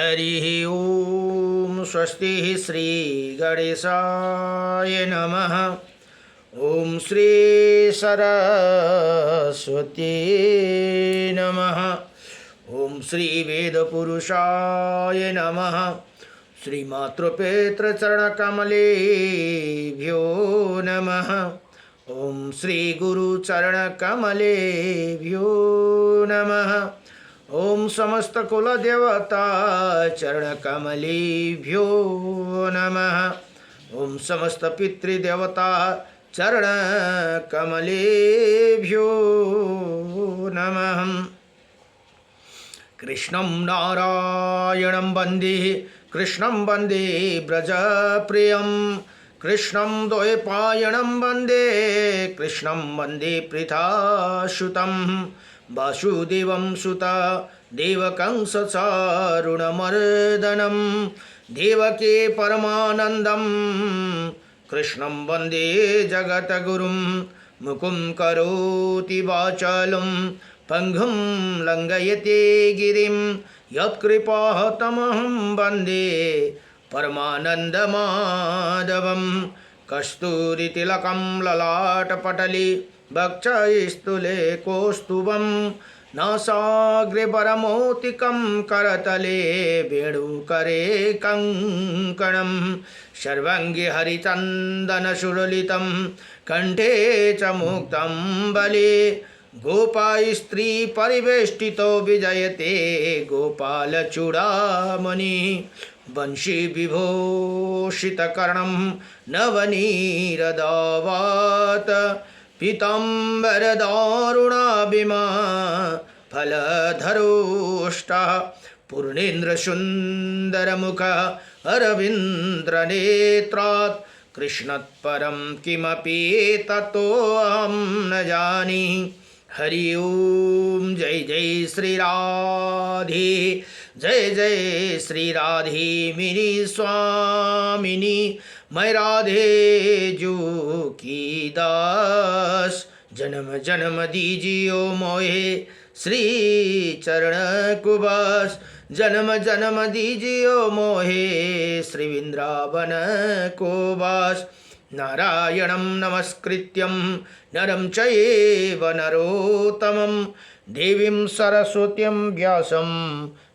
हरि ओम स्वस्ति श्री गणेशाय नमः। ओम श्री सरस्वती नमः। ओम श्री वेदपुरुषाय नमः। श्रीमातृपितृचरणकमलेभ्यो नमः। ओम श्री गुरुचरणकमलेभ्यो नमः। ओम समस्त कुल देवता चरण कमलेभ्यो नमः। ओम समस्त पितृदेवता चरण कमलेभ्यो नमः। कृष्णं नारायणं वन्दे कृष्णं वन्दे व्रजप्रियं कृष्णं द्वैपायनं वन्दे कृष्णं वन्दे पृथासुतं वासुदेवं सुता देवकंसचारुणमर्दनं देवकी परमानन्दं कृष्णं वन्दे जगद्गुरुं मुकुं करोति वाचालं पंगुं लंघयते गिरिं यत्कृपातमहं वन्दे परमानन्दमाधवं कस्तूरितिलकं ललाटपटले वक्षस्थले कौस्तुभं नासाग्रे परमौक्तिकं करतले वेणुकरे कङ्कणं सर्वाङ्गे हरिचन्दनसुललितं कंठे च मुक्तं बले गोपास्त्री परिवेष्टितो विजयते गोपालचूडामणि वंशी विभूषितकर्णं नवनीरदावात पीताम्बरदारुणाभिमा फलधरोष्टः पूर्णेन्द्रसुन्दरमुख अरविन्द्रनेत्रात् कृष्णात्परं किमपि ततोऽहं न जाने। हरि ओम जय जय श्री राधे जय जय श्री राधे मेरी स्वामिनी मैं राधे जो की दास जन्म जन्म दीजियो मोहे श्री चरण कुबास जन्म जन्म दीजियो मोहे श्री वृंदावन को वास नारायणं नमस्कृत्यं नरं चैव नरोत्तमं देवीं सरस्वतीं व्यासं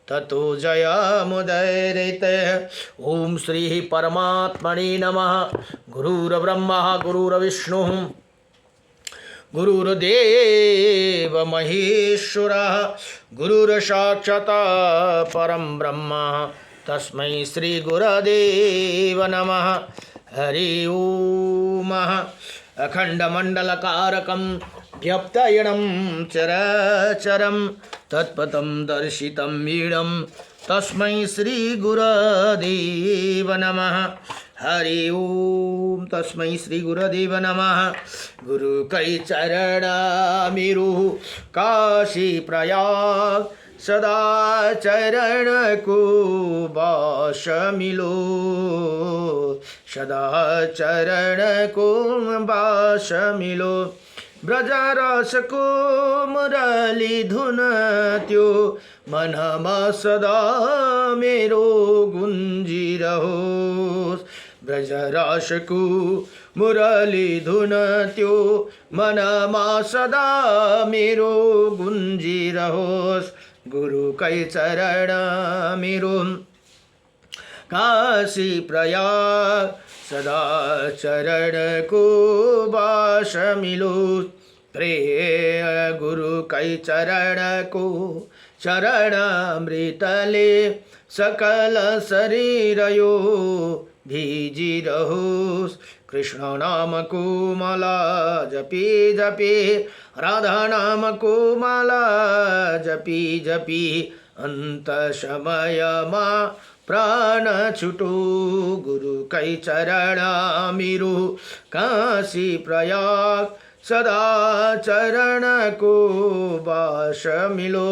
ततो जयमुदीरयेत्। ओम श्री परमात्मने नमः। गुरुर्ब्रह्मा गुरुर्विष्णुः गुरुर्देव महेश्वरः गुरुर्साक्षात् परं ब्रह्म तस्मै श्री गुरुदेव नमः। हरि ओम अखंडमंडलकारकं व्याप्तयनं चराचरं तत्पदं दर्शितं मीडं तस्मै श्री गुरुदेव नमः। हरि ओम तस्मै श्री गुरुदेव नमः। गुरु कै चरण मेरु काशी प्रयाग सदा चरण को बास मिलो सदा चरण को बास मिलो ब्रजरस को मुरली धुन त्यो मनमा सदा मेरो गुंजी रहो ब्रजरस को मुरली धुन त्यो मनमा सदा मेरो गुंजी रहोस्। गुरु कै चरण मेरो काशी प्रयाग सदा चरण को बास मिलो प्रेय गुरु कै चरण को चरणामृतले सकल शरीर यो भीजी रहोस्। कृष्ण नाम को माला जपी जपी राधा नाम को माला जपी जपी अंत समय मा प्राण छुटो गुरु कै चरण मेरु काशी प्रयाग सदा चरण को बास मिलो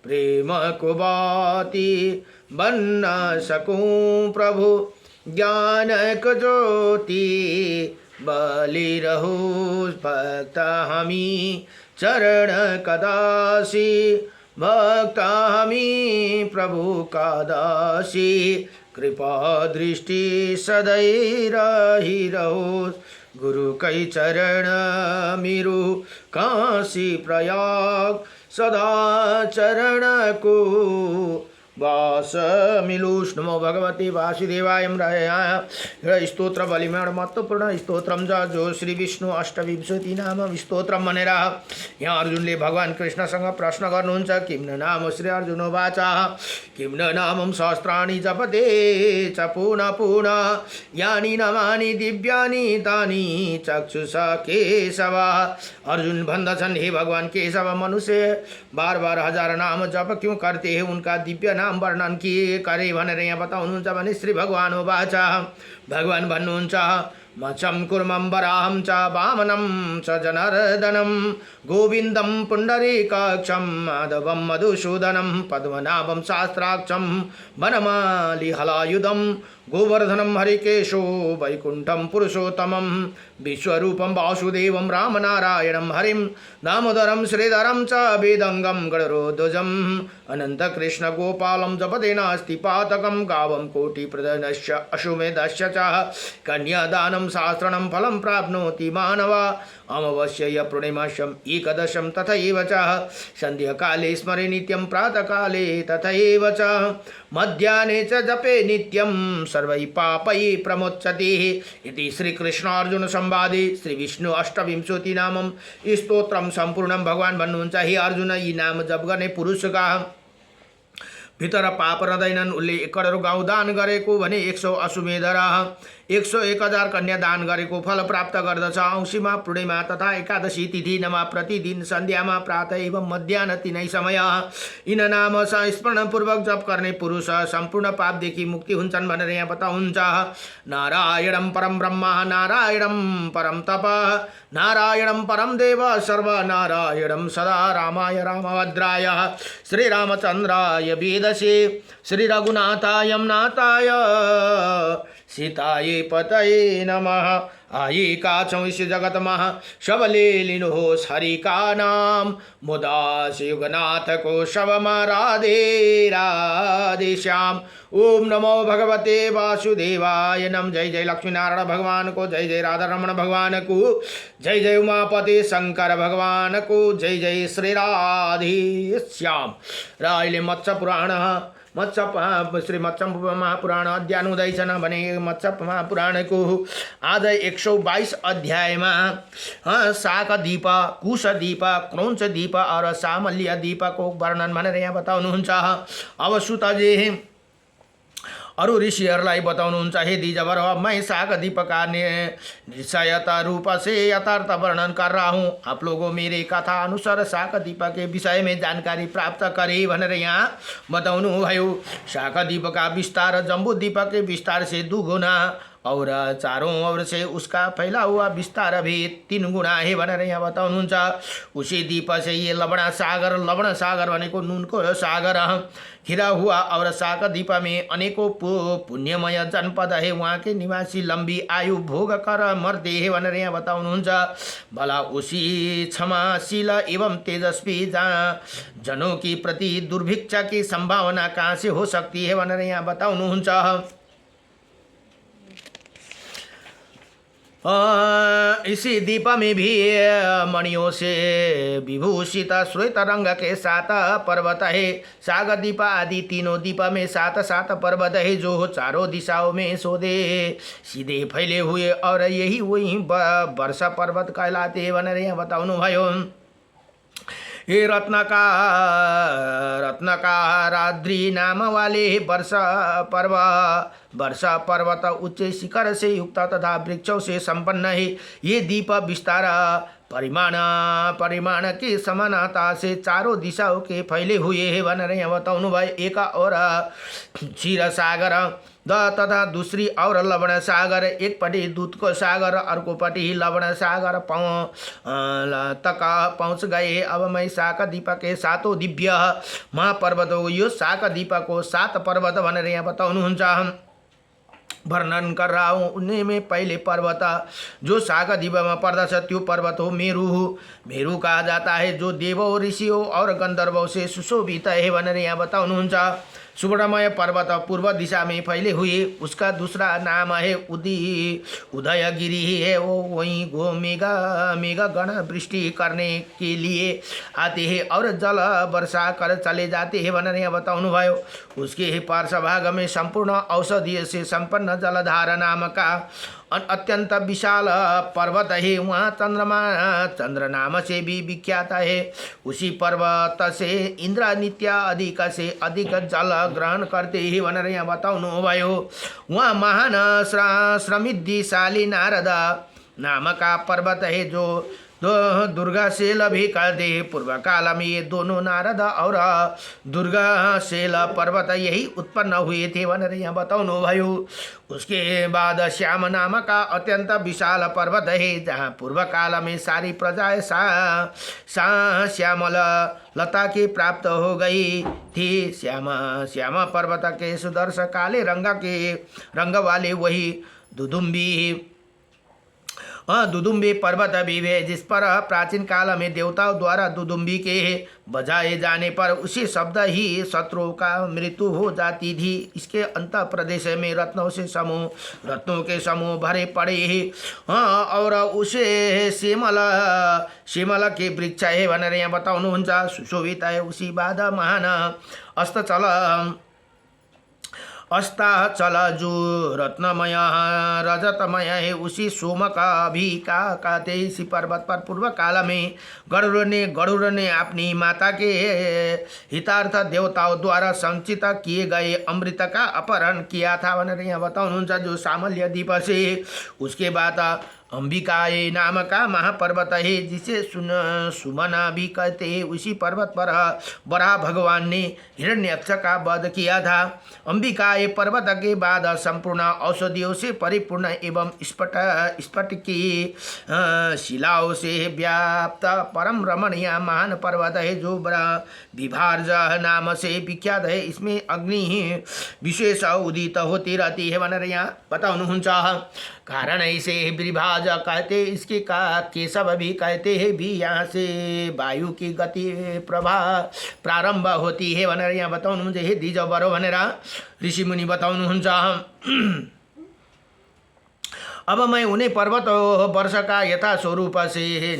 प्रेम को बाती बन न सकूं प्रभु ज्ञान को ज्योति बलि रहो भक्त हमी चरण कदासी भक्तामी प्रभु का दासी कृपा दृष्टि सदै रहिरहोस् गुरु कै चरण मेरो काशी प्रयाग सदा चरण को वास मिलूष। नमो भगवते वासुदेवाय राय स्तोत्र बलिमेण महत्वपूर्ण स्तोत्रम जो श्री विष्णु अष्टविंशति नाम स्तोत्रम भनेर यहाँ अर्जुनले भगवान कृष्णसँग प्रश्न गर्नुहुन्छ। किं न नाम श्री अर्जुन वाचा किं न नामं सहस्राणि जपते च पुनः पुनः यानि नामानि दिव्यानि तानि चक्षुषा केशव। अर्जुन भन्दछन् हे भगवान केशव मनुष्य बार बार हजार नाम जप क्यों करते हैं, उनका दिव्य नाम वर्णन किए करे भनेर यहाँ बताउनुहुन्छ भने श्री भगवान वाचा भगवान भन्नुहुन्छ मचम कुर्मं वराहं च वामनं च जनार्दनं गोविन्दं पुण्डरीकाक्षं माधवं मधुसूदनं पद्मनाभं शास्त्राक्षं वनमाली हलायुधं गोवर्धनं हरिकेशो वैकुण्ठं पुरुषोत्तमं विश्वरूपं वासुदेवं रामनारायणं हरिं दामोदरं श्रीधरं च वेदंगं गणरोध्वजम् अनन्तकृष्ण गोपालं जपते नास्ति पातकं गावं कोटिप्रदनस्य अश्वमेधस्य च कन्यादानं शास्त्रणं फलं प्राप्नोति मानवा अमावास्यया पूर्णिमास्यम् एकदशं तथैव च सन्ध्याकाले स्मरे नित्यं प्रातःकाले तथैव च मध्याह्ने च जपे नित्यं सर्वैः पापैः प्रमुच्यते इति श्रीकृष्णार्जुन संवादे श्री विष्णु अष्टविंशति नामं स्तोत्रम सम्पूर्णं। भगवान भन्नुहुन्छ हे अर्जुन यी नाम जप गर्ने पुरुषका भित्र पाप रहँदैनन्। उसले 1 करोड गाउँ दान गरेको भने 100 अश्वमेध र 101,000 कन्या दान गरेको फल प्राप्त गर्दछ। औँसीमा पूर्णिमा तथा एकादशी तिथिमा प्रतिदिन सन्ध्यामा प्रातः एवं मध्याह्न तीनै समय यिन नाम स्मरणपूर्वक जप गर्ने पुरुष सम्पूर्ण पापदेखि मुक्ति हुन्छन् भनेर यहाँ बताउनुहुन्छ। नारायणं परम ब्रह्म नारायणं परम तप नारायणं परम देव सर्वनारायणं सदा रामाय रामभद्राय श्रीरामचन्द्राय वेदसे श्री रघुनाथाय नाथाय सीताये पतये नमः। आये काचौं इस जगत मह सबले लिनुहोस् हरि का नाम मुदा युगनाथ को शवम राधे राधे श्याम। ओम नमो भगवते वासुदेवाय नम। जय जय लक्ष्मी नारायण भगवान को, जय जय राधा रमण भगवान को, जय जय उमापति शंकर भगवान को, जय जय श्री राधे श्याम। र अहिले मत्स्य पुराण श्री मत्स्य महापुराण अध्ययन हुँदैछन् भने मत्स्य महापुराणको आज 122 अध्यायमा शाकदीप कुशदीप क्रौञ्चदीप और सामल्य दीपको वर्णन भनेर यहाँ बताउनुहुन्छ। अब सुतजी अरु ऋषिहरूलाई बताउनुहुन्छ हे द्विजवर मैं शाकदीप का निश्चयता रूप से यथार्थ वर्णन कर रहा हूँ। आप लोगों मेरे कथा अनुसार शाकदीप के विषय में जानकारी प्राप्त करे भनेर यहाँ बताउनु भयो। शाकदीप का विस्तार जम्बूद्वीप के विस्तार से 2 गुना और चारों ओर से उसका फैला हुआ विस्तार भी 3 गुना है भनेर यहाँ बताउनुहुन्छ। उसी द्वीप से ये लवण सागर भनेको नुनको सागर घिरा हुआ और शाकदीप में अनेकों पुण्यमय जनपद है। वहाँ के निवासी लंबी आयु भोग कर मरते हैं भनेर यहाँ बताउनुहुन्छ। भला उसी क्षमाशील एवं तेजस्वी जनों की प्रति दुर्भिक्षा की संभावना कहाँ से हो सकती है भनेर यहाँ बताउनुहुन्छ। इसी दीप में भी मणियों से विभूषित श्वेत रंग के 7 पर्वत है। शाकदीप आदि तीनों दीप में 7 पर्वत है जो चारों दिशाओं में सीधे फैले हुए और यही वही वर्षा पर्वत कहलाते हैं भनेर यहाँ बताउनु भयो। हे रत्नकाराद्रि नाम वाले वर्षा पर्वत उच्च शिखर से युक्त तथा वृक्षों से संपन्न है। ये दीप विस्तार परिमाण की समानता से चारों दिशाओं के फैले हुए हैं भनेर यहाँ बताउनु भयो। एक और क्षीर सागर तथा दूसरी और लवण सागर, एकपट्टि दूधको सागर अर्कोपट्टि लवण सागर तक पहुँच गए। अब मैं शाकदीप के 7 दिव्य महापर्वतों यो शाकदीप को 7 पर्वत भनेर यहाँ बताउनुहुन्छ। वर्णन कर रहा हूँ उन्हीं में पहले पर्वत जो सागदीप में पर्दछ त्यो पर्वत हो मेरु। मेरु कहा जाता है जो देवों ऋषियों और गंधर्वों से सुशोभित है भनेर यहाँ बताउनुहुन्छ। सुवर्णमय पर्वत पूर्व दिशा में फैले हुए उसका दूसरा नाम है उदयगिरी है। वो वहीं गो मेघा गण वृष्टि करने के लिए आते हैं और जल वर्षा कर चले जाते हैं भनेर यहाँ बताउनु भयो। उसके पार्श्वभाग में संपूर्ण औषधीय से संपन्न जलधारा नाम का अत्यंत विशाल पर्वत है। वहाँ चंद्र नाम से भी विख्यात है। उसी पर्वत से इंद्र नित्य अधिक से अधिक जल ग्रहण करते ही भनेर यहाँ बताउनु भयो। वहाँ महान समृद्धिशाली नारद नाम का पर्वत है जो दुर्गाशैल भी कहते हैं। पूर्व काल में ये दोनों नारद और दुर्गाशैल पर्वत यही उत्पन्न हुए थे भनेर यहाँ बताउनु भयो। उसके बाद श्याम नाम का अत्यंत विशाल पर्वत है जहाँ पूर्व काल में सारी प्रजा श्यामल लता की प्राप्त हो गई थी। श्याम पर्वत के सुदर्श काले रंग वाले वही दुदुम्बी पर्वत भी है जिस पर प्राचीन काल में देवताओं द्वारा दुदुम्बी के बजाए जाने पर उसी शब्द ही शत्रुओं का मृत्यु हो जाती थी। इसके अंत प्रदेश में रत्नों के समूह भरे पड़े हैं और उसे शिमल के वृक्ष है भनेर यहाँ बताउनुहुन्छ। सुशोभित है। उसी बाद महान अस्ताचल जो रत्नमय रजतमय है उसी सोम का भी का कहते इसी पर्वत पर पूर्व काल में गरुड़ ने अपनी माता के हितार्थ देवताओं द्वारा संचित किए गए अमृत का अपहरण किया था भनेर यहाँ बताउनुहुन्छ जो सामल्य द्वीप से। उसके बाद अंबिकाए नाम का महापर्वत है जिसे सुमना भी कहते हैं। उसी पर्वत पर बराह भगवान ने हिरण्यक्ष का वध किया था। अंबिकाए पर्वत के बाद संपूर्ण औषधियों से परिपूर्ण एवं स्फटिकी शिलाओं से व्याप्त परम रमणीय महान पर्वत है जो विभार्ज नाम से विख्यात है। इसमें अग्नि विशेष उदित होती रहती है भनेर यहाँ बताउनुहुन्छ। कारण इसे विभाज कहते इसके का केशव भी कहते हैं भी यहाँ से वायु की गति प्रवाह प्रारंभ होती है भनेर यहाँ बताउनुहुन्छ। हे दिज बरो भनेर ऋषि मुनि बताउनुहुन्छ। अब मैं उन्हें पर्वत वर्ष का यथा स्वरूप से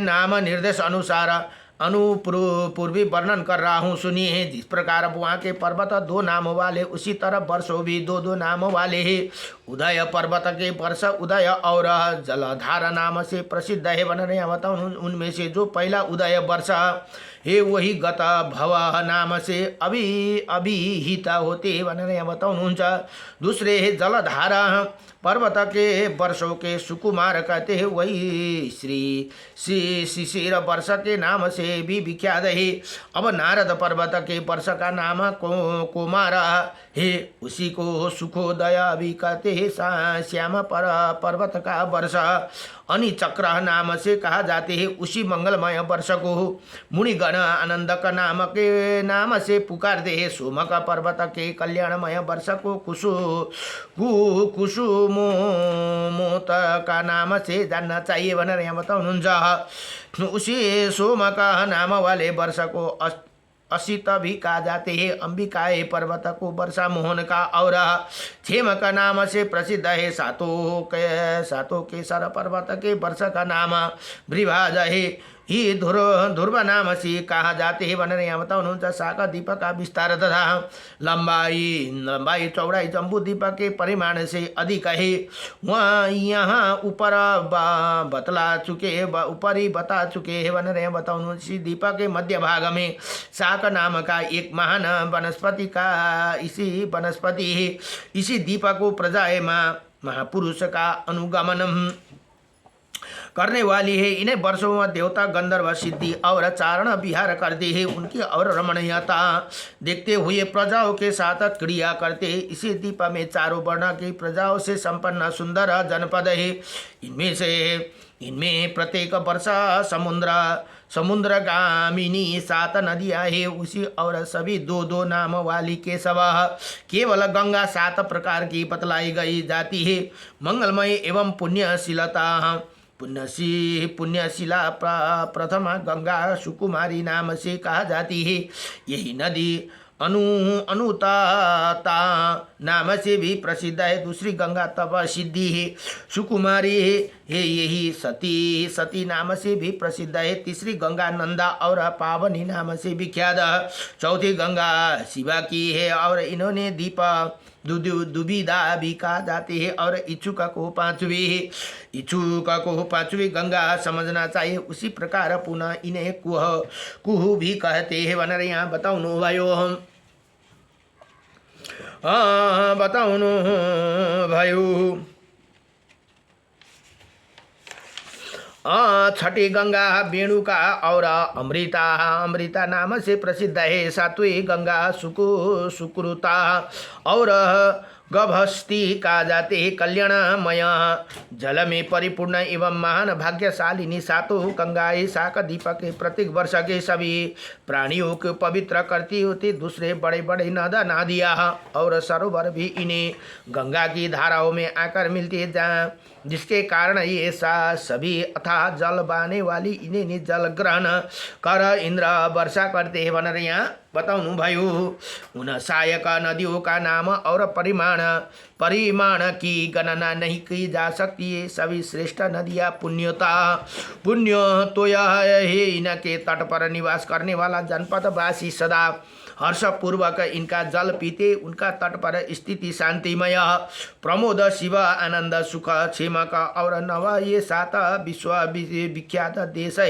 नाम निर्देश अनुसार पूर्वी वर्णन कर रहा हूँ सुनिए। जिस प्रकार वहाँ के पर्वत दो नाम वाले उसी तरह वर्षों भी दो नाम वाले हैं। उदय पर्वत के वर्ष उदय और जलधारा नाम से प्रसिद्ध है भनेर यहाँ बताऊँ। उनमें से जो पहला उदय वर्ष है वही गत भव नाम से अभिहित होते हैं भनेर यहाँ बताउनुहुन्छ। दूसरे है जलधारा पर्वत के वर्षों के सुकुमार कहते हैं वही श्री शिशिर वर्ष के नाम से भी विख्यात है। अब नारद पर्वत के वर्ष का नाम कुमार है उसी को सुखोदय भी कहते हैं। श्याम पर्वत का वर्ष अनिचक्र नाम से कहा जाते हैं। उसी मंगलमय वर्ष को मुनिगण आनंदक नाम से पुकारते हैं। सोमक पर्वत के कल्याणमय वर्ष को कुसुमोत का नाम से जानना चाहिए भनेर यहाँ बताउनुहुन्छ। उसी सोमक नाम वाले वर्ष को असित भी कहा जाते हैं। अंबिकाए पर्वत को वर्षा मोहन का और क्षेम का नाम से प्रसिद्ध है। सातों के सर पर्वत के वर्ष का नाम भृभाज है। ही ध्रुव नाम से कहा जाते हैं भनेर यहाँ बताउनुहुन्छ। सागर द्वीप का विस्तार तथा लंबाई चौड़ाई जम्बू द्वीप के परिमाण से अधिक है। वहाँ यहाँ ऊपर बता चुके हैं भनेर यहाँ बताउनुहुन्छ। इसी द्वीप के मध्य भाग में साक नाम का एक महान वनस्पति का इसी वनस्पति है। इसी द्वीप को प्रजाएं महापुरुष का अनुगमन करने वाली है। इन्हें वर्षों में देवता गंधर्व सिद्धि और चारण विहार करते हैं। उनकी और रमणीयता देखते हुए प्रजाओं के साथ क्रिया करते हैं। इसी द्वीप में चारों वर्ण की प्रजाओं से संपन्न सुंदर जनपद है। इनमें प्रत्येक वर्ष समुद्रगामिनी 7 नदियाँ है उसी, और सभी 2-2 नाम वाली केशव। केवल गंगा 7 प्रकार की बतलाई गई जाती है। मंगलमय एवं पुण्यशीलता पुण्यशिला प्रथम गंगा सुकुमारी नाम से कहा जाती है। यही नदी अनुताता नाम से भी प्रसिद्ध है। दूसरी गंगा तप सिद्धि है, सुकुमारी है। यही सती नाम से भी प्रसिद्ध है। तीसरी गंगा नंदा और पावनी नाम से विख्यात। चौथी गंगा शिवा की है और इन्होंने दीप दुविधा भी कहा जाती है। और इच्छुक को पांचवी गंगा समझना चाहिए। उसी प्रकार पुनः इन्हें कुहू भी कहते हैं। बना रहे यहाँ बताउनु भयो बताउनु भयो। छठी गंगा वेणुका और अमृता नाम से प्रसिद्ध है। सातवीं गंगा सुकृता और गभस्ती कहा जाते हैं। कल्याणमय जल में परिपूर्ण एवं महान भाग्यशालिनी सातों गंगाएं शाक दीपक के प्रत्येक वर्ष के सभी प्राणियों को पवित्र करती होती। दूसरे बड़े बड़े नदा नदियाँ और सरोवर भी इन्हें गंगा की धाराओं में आकर मिलती है, जहाँ जिसके कारण ये सभी अथाह जल बहाने वाली इन्हें जल ग्रहण कर इंद्र वर्षा करते हैं। बन रहे यहाँ बताउनु भयो। उन सहायक नदियों का नाम और परिमाण की गणना नहीं की जा सकती है। सभी श्रेष्ठ नदियाँ पुण्य तो यह है, इनके तट पर निवास करने वाला जनपदवासी सदा हर्षपूर्वक इनका जल पीते। उनका तट पर स्थिति शांतिमय, प्रमोद, शिव, आनंद, सुख, क्षेमक और नव ये 7 विश्व विख्यात देश है।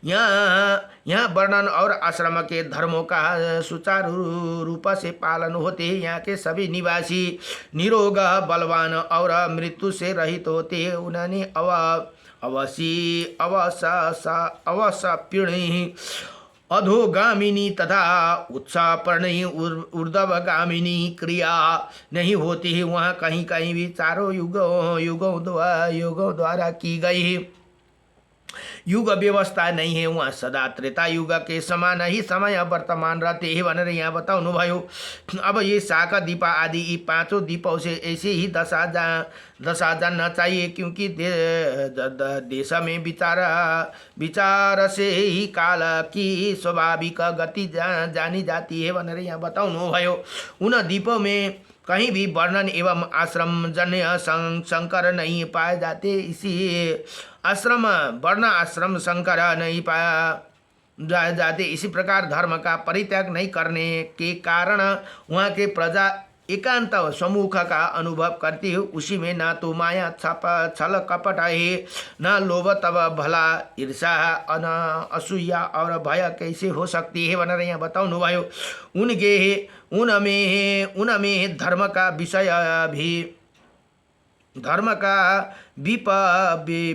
यहाँ वर्णन और आश्रम के धर्मों का सुचारू रूप से पालन होते हैं। यहाँ के सभी निवासी निरोग, बलवान और मृत्यु से रहित होते हैं। उन्होंने अवसपीणी अधोगामिनी तथा उत्साहपर्णी ऊर्ध्वगामिनी क्रिया नहीं होती है। वहाँ कहीं कहीं भी चारों युगों द्वारा की गई युग व्यवस्था नहीं है। वहाँ सदा त्रेता युग के समान ही समय वर्तमान रहते हैं। बन रहे यहाँ बताउनु भयो। अब ये शाक दीपा आदि ये 5 दीपों से ऐसे ही दशा जानना चाहिए, क्योंकि देश में विचार से ही काल की स्वाभाविक गति जानी जाती है। बन रहे यहाँ बताउनु भयो। उन दीपों में कहीं भी वर्णन एवं आश्रम जन्य संकर नहीं पाए जाते। इसी वर्ण आश्रम संकर नहीं पाया जाते। इसी प्रकार धर्म का परित्याग नहीं करने के कारण वहाँ के प्रजा एकांत समूह का अनुभव करती है। उसी में ना तो माया छल कपट है, न लोभ तब भला, ईर्षा, असूया और भय कैसे हो सकती है। बन रहे हैं बताउनु भयो। उनमें धर्म का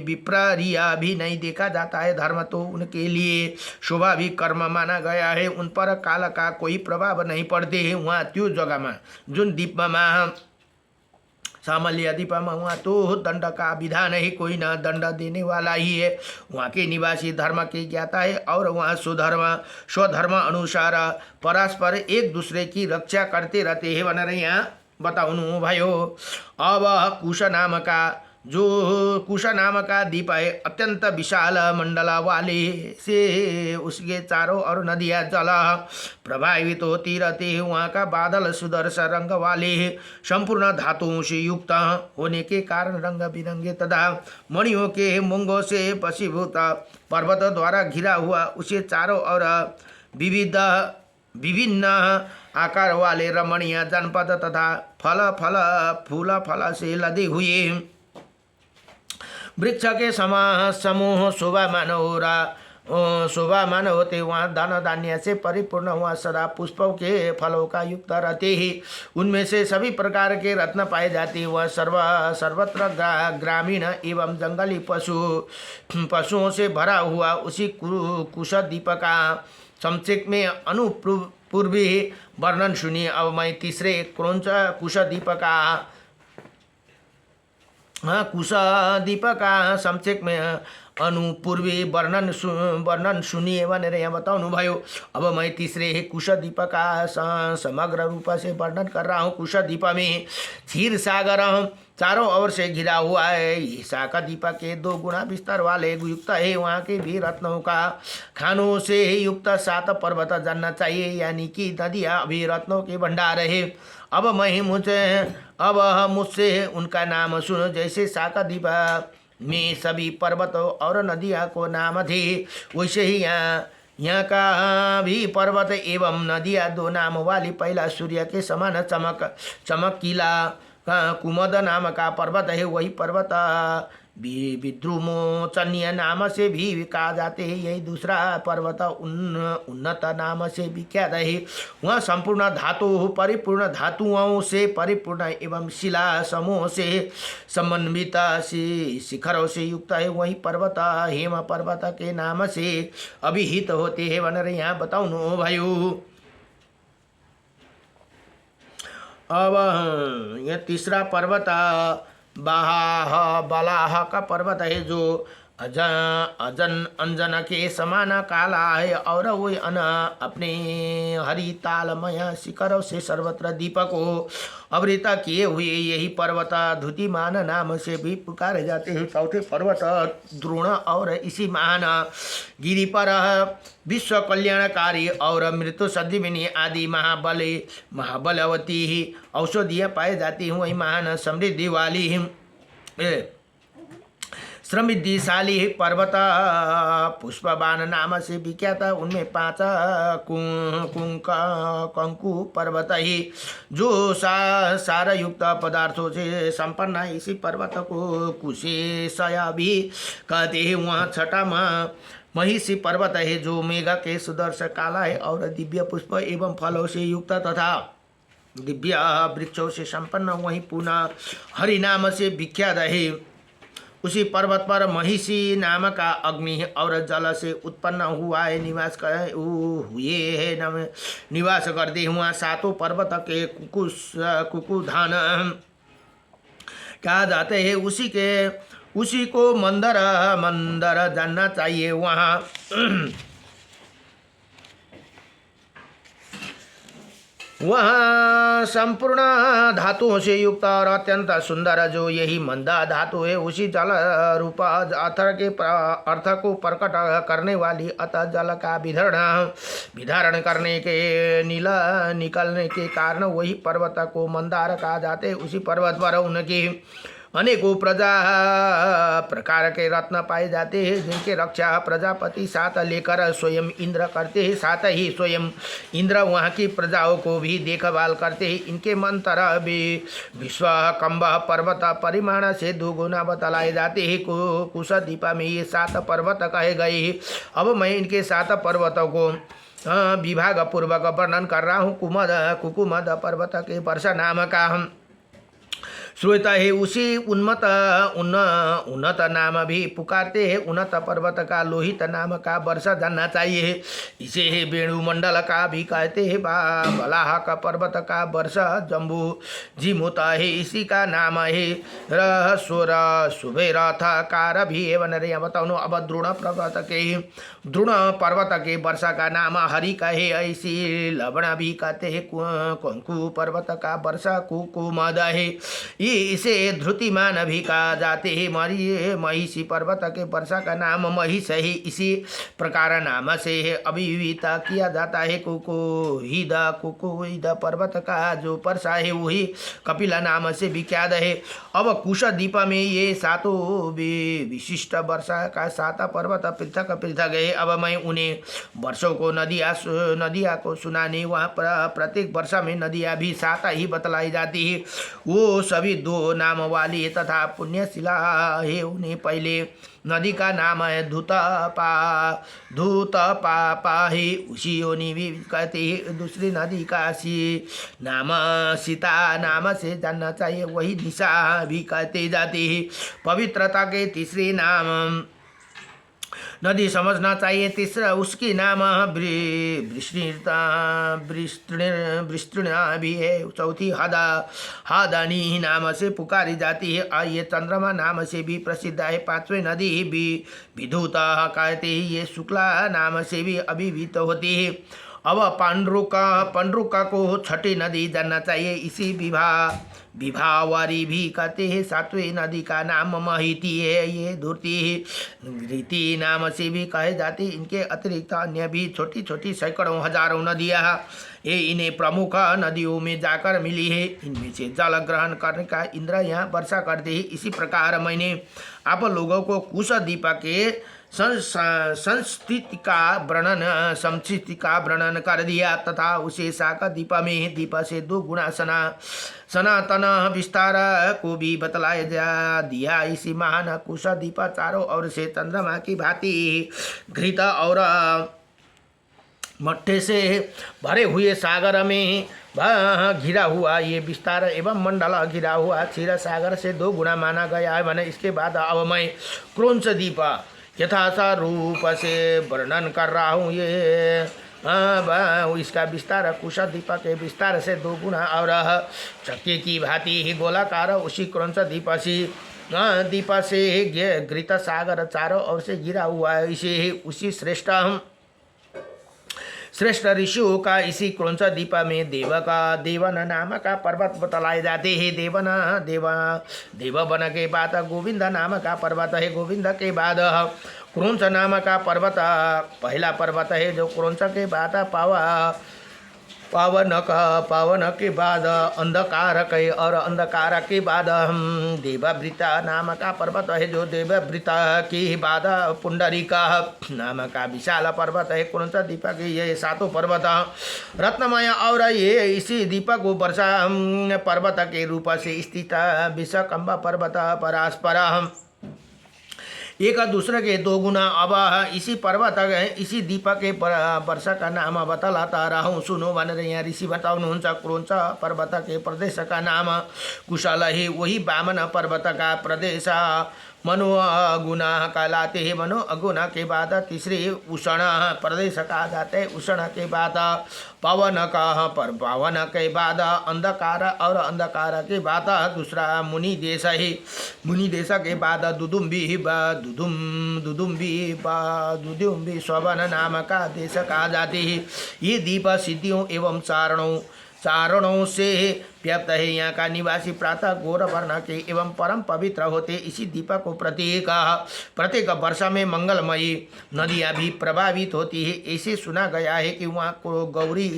विपरिया भी नहीं देखा जाता है। धर्म तो उनके लिए स्वाभाविक कर्म माना गया है। उन पर काल का कोई प्रभाव नहीं पड़ते है। वहाँ त्यो जगह में जुन दीप में सामान्य दीप में वहाँ तो दंड का विधान है, कोई न दंड देने वाला ही है। वहाँ के निवासी धर्म के ज्ञाता है और वहाँ स्वधर्म अनुसार परस्पर एक दूसरे की रक्षा करते रहते हैं। बन रहे यहाँ बताउनु भयो। अब कुश नाम का दीप है, अत्यंत विशाल मंडल वाले से उसके चारों ओर नदियाँ जल प्रभावित होती रहती है। वहाँ का बादल सुदर्शन रंग वाले संपूर्ण धातुओं से युक्त होने के कारण रंग बिरंगे तथा मणियों के मूंगों से वशीभूत पर्वत द्वारा घिरा हुआ, उसे चारों ओर विभिन्न आकार वाले रमणीय जनपद तथा फूल से लदे हुए वृक्ष के समूह शोभा मान होते। वहाँ धन धान्य से परिपूर्ण, वहाँ सदा पुष्पों के फलों का युक्त रहते ही। उनमें से सभी प्रकार के रत्न पाए जाते हैं। वह सर्वत्र ग्रामीण एवं जंगली पशुओं से भरा हुआ उसी कुश दीप का संक्षेप में अनुपूर्वी वर्णन सुनिए। अब मैं तीसरे क्रौंच कुश दीप का कुशदीप का संक्षेप में अनुपूर्वी वर्णन सुनिए भनेर यहाँ बताउनु भयो। अब मैं तीसरे कुशदीप का समग्र रूप से वर्णन कर रहा हूँ। कुशदीप में क्षीर सागर चारों ओर से घिरा हुआ है। ये शाकदीप के 2 गुना विस्तार वाले युक्त है। वहाँ के भी रत्नों का खानों से युक्त 7 पर्वत जानना चाहिए, यानी कि नदियाँ अभी रत्नों के भंडार है। अब मुझसे उनका नाम सुनो। जैसे शाकदीप में सभी पर्वत और नदियाँ को नाम थे, वैसे ही यहाँ का भी पर्वत एवं नदियाँ 2 नाम वाली। पहला सूर्य के समान चमकीला कुमद नाम का पर्वत है। वही पर्वत विद्रुमोचन्य नाम से भी कहा जाते हैं। यही दूसरा पर्वत उन्नत नाम से विख्यात है। वह संपूर्ण धातु परिपूर्ण धातुओं से परिपूर्ण एवं शिला समूह से समन्वित शिखरों से युक्त है। वही पर्वत हेम पर्वत के नाम से अभिहित होते हैं भनेर यहाँ बताउनु भयो। अब यह तीसरा पर्वत बलाह का पर्वत है, जो अंजन के समान काला है और वो अपने हरितालमय शिखरों से सर्वत्र दीपक को आवृत किए हुए यही पर्वत धुतिमान नाम से भी पुकारे जाते हैं। चौथे पर्वत द्रोण और इसी महान गिरी पर विश्व कल्याणकारी और मृत्यु संजीवनी आदि महाबलवती ही औषधियाँ पाई जाती हैं। वही महान समृद्धि वाली समृद्धिशाली पर्वत पुष्पबाण नाम से विख्यात। उनमें 5 कंकु पर्वत ही जो सारयुक्त पदार्थों से संपन्न है। इसी पर्वत को कुशेशया भी कहते हैं। वहाँ 6ठा महिषी पर्वत है, जो मेघ के सुदर्श काला है और दिव्य पुष्प एवं फलों से युक्त तथा दिव्य वृक्षों से संपन्न। वहीं पुनः हरि नाम से विख्यात है। उसी पर्वत पर महिषी नाम का अग्नि और जल से उत्पन्न हुआ है निवास करते हुआ 7 पर्वत के कुकुधान कहा जाते हैं। उसी को मंदर जानना चाहिए। वहाँ संपूर्ण धातुओं से युक्त और अत्यंत सुंदर जो यही मंदा धातु है, उसी जल रूप अर्थ को प्रकट करने वाली अतः जल का विधारण करने के निकलने के कारण वही पर्वत को मंदार कहा जाते। उसी पर्वत पर उनकी अनेकों प्रकार के रत्न पाए जाते हैं, जिनके रक्षा प्रजापति साथ लेकर स्वयं इंद्र करते हैं। साथ ही स्वयं इंद्र वहाँ की प्रजाओं को भी देखभाल करते हैं। इनके मंत्र भी विश्वकंभ पर्वत परिमाण से 2 गुना बतलाए जाते हैं। कुशदीप में ये 7 पर्वत कहे गए। अब मैं इनके 7 पर्वतों को विभाग पूर्वक वर्णन कर रहा हूँ। कुकुमद पर्वत के वर्षा नाम का श्वेता है। उसी उन्नत नाम भी पुकारते हैं। उन्नत पर्वत का लोहित नाम का वर्षा जानना चाहिए। इसे वेणुमंडल का भी कहते हैं। बलाह का पर्वत का वर्षा जम्बू जीमूता है। इसी का नाम है रहस्वर सुबेरथकार भी है भनेर यहाँ बताउनु। अब द्रोण पर्वत के वर्षा का नाम हरि का है। ऐसी लवण भी कहते हैं। कंकु पर्वत का वर्षा कुकुमद है। इसे ध्रुतिमान भी कहा जाते हैं। महिषी पर्वत के वर्षा का नाम महिष है। इसी प्रकार नाम से अभिहित किया जाता है। कुकुहिद पर्वत का जो वर्षा है वही कपिला नाम से विख्यात है। अब कुशदीप में ये 7 विशिष्ट वर्षा का 7 पर्वत पृथक पृथक है। अब मैं उन्हें वर्षों को नदियाँ को सुनाने वहाँ पर प्रत्येक वर्षा में नदियाँ भी 7 ही बतलाई जाती है। वो सभी 2 नाम वाली है तथा पुण्यशिला है। उन्हें पहले नदी का नाम है धूत पापा है, उसी योनि भी कहते हैं। दूसरी नदी का नाम सीता नाम से जानना चाहिए। वही दिशा भी कहते जाते हैं। पवित्रता के तीसरे नदी समझना चाहिए। तीसरा उसकी नाम विस्तृणा भी है। चौथी हादानी नाम से पुकारी जाती है। ये चंद्रमा नाम से भी प्रसिद्ध है। पांचवें नदी भी विधुता कहते हैं। ये शुक्ला नाम से भी अभिहित होती है। अब पांडुका को छठी नदी जानना चाहिए। इसी विभावारी भी कहते हैं। सातवें नदी का नाम महिती है। ये धूर्ति रीति नाम से भी कहे जाती। इनके अतिरिक्त अन्य भी छोटी छोटी सैकड़ों हजारों नदियाँ ये इन्हें प्रमुख नदियों में जाकर मिली है। इनमें से जल ग्रहण करने का इंद्र यहाँ वर्षा करते हैं। इसी प्रकार मैंने आप लोगों को कुश दीप के संस्थिति का वर्णन कर दिया तथा उसे शाखा दीप में दीप से 2 गुना सनातन विस्तार को भी बतलाया दिया। इसी महान कुश दीप चारों ओर से चंद्रमा की भांति घृत और मट्टे से भरे हुए सागर में घिरा हुआ ये विस्तार एवं मंडल घिरा हुआ क्षीर सागर से 2 गुना माना गया है। मैंने इसके बाद अब मैं क्रौंच दीप यथासा रूप से वर्णन कर रहा हूँ। ये इसका विस्तार कुश दीप के विस्तार से 2 गुना और चक्के की भांति ही गोलाकार उसी क्रौंच दीप से घृत सागर चारों ओर से घिरा हुआ है। इसे उसी श्रेष्ठ ऋषियों का इसी क्रौंच दीप में देवन नाम का पर्वत बतलाए जाते हैं। देववन के बाद गोविंद नाम का पर्वत है। गोविंद के बाद क्रौंच नाम का पर्वत पहला पर्वत है जो क्रौंच के बाद पावन के बाद अंधकारक है और अंधकार के बाद देववृता नाम का पर्वत है जो देववृता के बाद पुंडरीका नाम का विशाल पर्वत है। क्रौंच दीप के ये 7 पर्वत रत्नमय और ये इसी दीपक को वर्षा पर्वत के रूप से स्थित विषकंभ पर्वत परास्पर एक दूसरे के 2 गुना। अब इसी पर्वत इसी दीप के वर्षा का नाम बतलाता रहा हूँ। सुनो बन रहे हैं ऋषि बताउनुहुन्छ क्रौंच पर्वत के प्रदेश का नाम कुशल है। वही वामन पर्वत का प्रदेश मनो अगुना कहलाते हैं। मनो अगुना के बाद तीसरे उष्ण प्रदेश कहा जाते हैं। उष्ण के बाद पवन के बाद अंधकार और अंधकार के बाद दूसरा मुनि देश है। मुनि देश के बाद दुदुम्बी स्ववन नाम का देश कहा जाते हैं। ये दीप सिद्धियों एवं चारणों से व्याप्त है। यहाँ का निवासी प्रातः घोर वर्ण के एवं परम पवित्र होते। इसी दीपक को प्रत्येक वर्षा में मंगलमयी नदियाँ भी प्रभावित होती है। ऐसे सुना गया है कि वहाँ को गौरी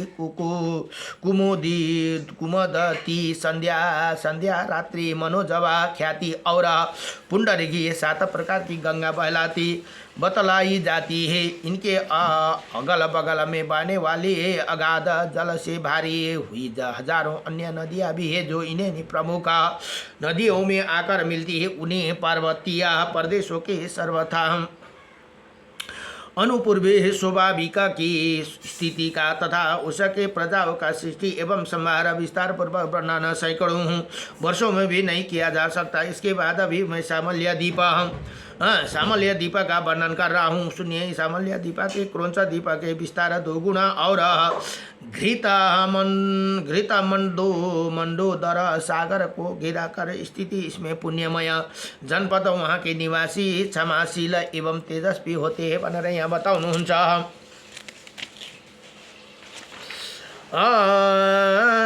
कुमुदती संध्या रात्रि मनोजवा ख्याति और पुंडरीकी ये 7 प्रकार की गंगा बतलाई जाती है। इनके अगल बगल में बहने वाली अगाध जल से भारी हुई हजारों अन्य नदियाँ भी है जो इन्हें प्रमुख नदियों में आकर मिलती है। उन्हें पर्वतीय प्रदेशों के सर्वथा अनुपूर्वी स्वाभाविका की स्थिति का तथा उसके प्रजाओं का सृष्टि एवं संहार विस्तार पूर्वक वर्णन सैकड़ों वर्षों में भी नहीं किया जा सकता। इसके बाद अभी मैं सामल्य दीप का वर्णन कर रहा हूँ। सुनिए सामल्य दीप के क्रौंच दीप के विस्तार 2 गुना और घृत मंडोदर सागर को घिरा कर स्थिति इसमें पुण्यमय जनपद वहाँ के निवासी क्षमाशील एवं तेजस्वी होते हैं। भनेर यहाँ बताउनुहुन्छ।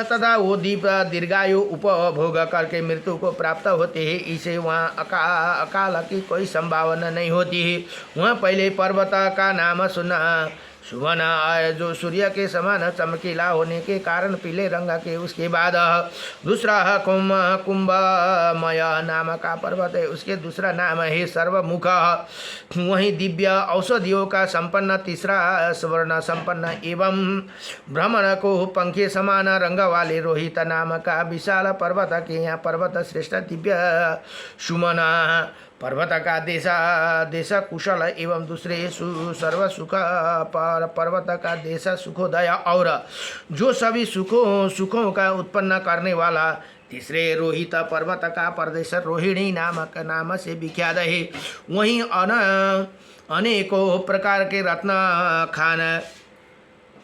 तथा वो दीप दीर्घायु उपभोग करके मृत्यु को प्राप्त होते हैं। इसे वहाँ अकाल की कोई संभावना नहीं होती है। वहाँ पहले पर्वत का नाम सुना सुवर्ण आय जो सूर्य के समान चमकीला होने के कारण पीले रंग के। उसके बाद दूसरा कुंभमय नाम का पर्वत है। उसके दूसरा नाम है सर्वमुख। वहीं दिव्य औषधियों का संपन्न तीसरा स्वर्ण संपन्न एवं भ्रमण को पंखे समान रंग वाले रोहित नाम का विशाल पर्वत के यहाँ पर्वत श्रेष्ठ दिव्य सुमना पर्वत का देश कुशल एवं दूसरे सर्व सुख पर्वत का देश सुखोदय और जो सभी सुखों का उत्पन्न करने वाला तीसरे रोहित पर्वत का प्रदेश रोहिणी नाम से विख्यात है। वहीं अनेकों प्रकार के रत्न खान।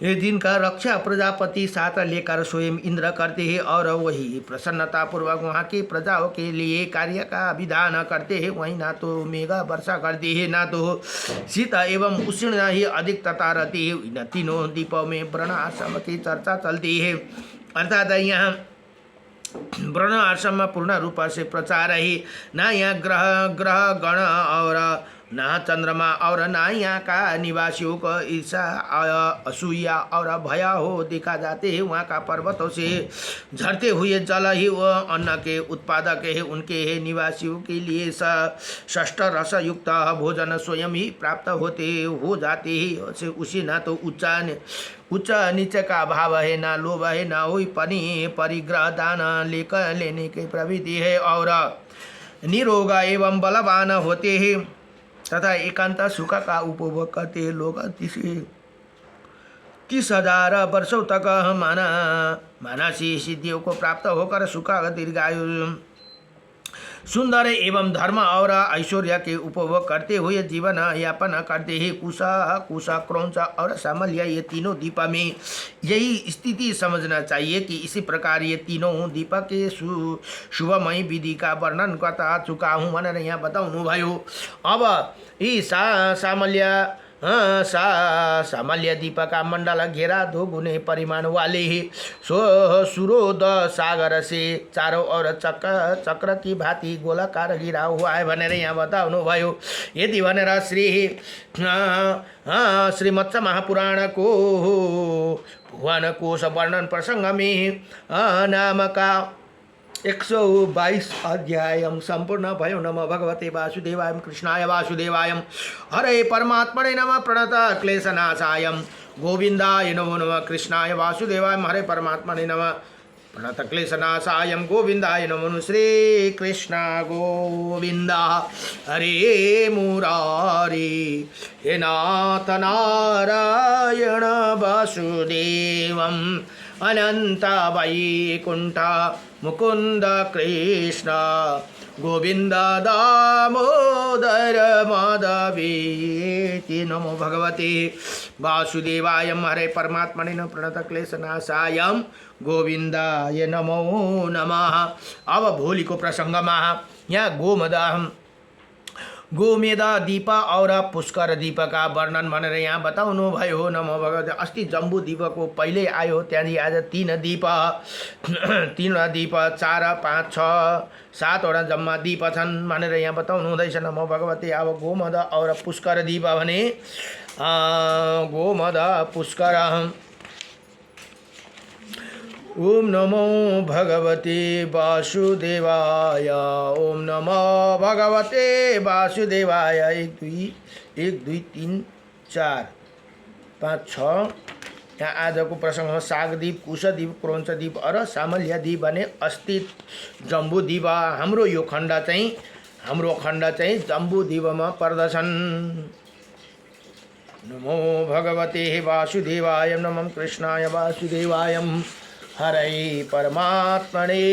ये दिन का रक्षा प्रजापति साथ लेकर स्वयं इंद्र करते हैं और वही प्रसन्नता पूर्वक वहाँ की प्रजाओं के लिए कार्य का विधान करते हैं। वहीं ना तो मेघ वर्षा करती है, ना तो शीत एवं उष्ण ही अधिकता रहती है। इन तीनों द्वीपों में वर्ण आश्रम की चर्चा चलती है, अर्थात यहाँ वर्ण आश्रम में पूर्ण रूप से प्रचार है। ना यहाँ ग्रह गण और ना चंद्रमा और ना यहाँ का निवासियों को ईर्षा असूया और भय हो देखा जाते हैं। वहाँ का पर्वतों से झरते हुए जल ही वह अन्न के उत्पादक है। उनके निवासियों के लिए षष्ठ रस युक्त भोजन स्वयं ही प्राप्त हो जाते हैं। उसी ना तो उच्च नीचे का भाव है, ना लोभ है, ना वही परिग्रह दान लेने की प्रवृत्ति है और निरोग एवं बलवान होते हैं तथा एकांत सुख का उपभोग करते हैं। लोग 30,000 वर्षों तक मानसी सिद्धियों को प्राप्त होकर सुख दीर्घायु सुंदर एवं धर्म और ऐश्वर्य के उपभोग करते हुए जीवन यापन करते हैं। कुशा क्रौंच और सामल्य ये तीनों द्वीप में यही स्थिति समझना चाहिए कि इसी प्रकार ये तीनों द्वीप के शुभमय विधि का वर्णन करता चुका हूँ। मैंने यहाँ बताऊँ भाइयों। अब इस सामल्य द्वीप का मंडल घेरा 2 गुने परिमाण वाले ही सुरोद सागर से चारों ओर चक्र की भांति गोलाकार घिरा हुआ है भनेर यहाँ बताउनु भयो। यदि भनेर श्री मत्स्य महापुराण को भुवन कोश वर्णन प्रसंग में नामका 122 अध्याय संपूर्ण भयो। नमः भगवते वासुदेवाय कृष्णाय वासुदेवाय हरे परमात्मने नमः प्रणत क्लेशनाशाय गोविंदाय नमो नमः कृष्णाय वासुदेवाय हरे परमात्मने नमः प्रणत क्लेशनाशाय गोविंदाय नमो नमः श्री कृष्ण गोविंदा हरे मुरारी हे नाथ नारायण वासुदेवम अनंत वैकुंठ मुकुंद कृष्ण गोविंद दामोदर माधवेति। नमो भगवते वासुदेवाय हरे परमात्मने नमः प्रणत क्लेशनाशाय गोविंदाय नमो नमः। अब भोलि को प्रसंग में यहाँ गोमेद दीप और पुष्कर दीप का वर्णन भनेर यहाँ बताउनु भयो। नमो भगवते अस्ति जम्बू दीप को पहिले आयो, त्यहाँदेखि आज 3 दीप 4 5 6 7वटा जम्मा दीप छन् भनेर यहाँ बताउनु हुँदैछ। नमो भगवते अब गोमद और पुष्कर दीप भने गोमद पुष्कर। ओम नमो भगवते वासुदेवाय ओम नमो भगवते वासुदेवाय। 1 2 3 4 5 6 यहाँ आजको प्रसङ्गमा सागदीप कुशद्वीप क्रौञ्चद्वीप और सामल्य द्वीप भने अस्तित्व जम्बू द्वीप हाम्रो यो खण्ड चाहिँ जम्बू द्वीपमा पर्दछन्। नमो भगवते वासुदेवाय नमः कृष्णाय वासुदेवाय हरे परमात्मने